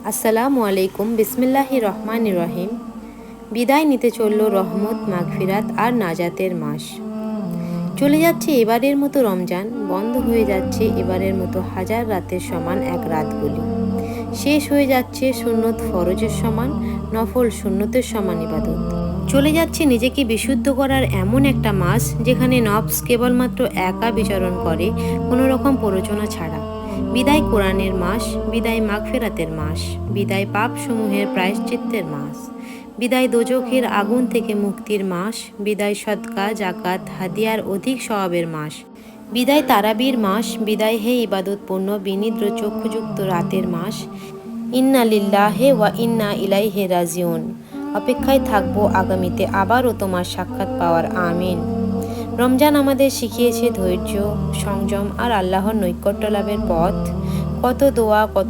আসসালামু আলাইকুম। বিসমিল্লাহির রহমানির রহিম। বিদায় নিতে চলল রহমত, মাগফিরাত আর নাজাতের মাস। চলে যাচ্ছে এবারের মতো রমজান, বন্ধ হয়ে যাচ্ছে এবারের মতো হাজার রাতের সমান এক রাতগুলি। শেষ হয়ে যাচ্ছে সুন্নত ফরজের সমান, নফল সুন্নতের সমান ইবাদত। চলে যাচ্ছে নিজেকে বিশুদ্ধ করার এমন একটা মাস যেখানে নফস কেবলমাত্র একা বিচরণ করে, কোনো রকম প্ররোচনা ছাড়া। বিদায় কোরআনের মাস, বিদায় মাগফিরাতের মাস, বিদায় পাপসমূহের প্রায়শ্চিত্তের মাস, বিদায় দোজখের আগুন থেকে মুক্তির মাস, বিদায় সদকা, জাকাত, হাদিয়ার অধিক সওয়াবের মাস, বিদায় তারাবির মাস, বিদায় হে ইবাদতপূর্ণ বিনিদ্র চক্ষুযুক্ত রাতের মাস। ইন্না লিল্লাহে ওয়া ইন্না ইলাইহি রাজিউন। অপেক্ষায় থাকবো আগামীতে আবারও তোমার সাক্ষাৎ পাওয়ার। আমিন। রমজান আমাদের শিখিয়েছে ধৈর্য, সংযম আর আল্লাহর নৈকট্য লাভের পথ। কত দোয়া, কত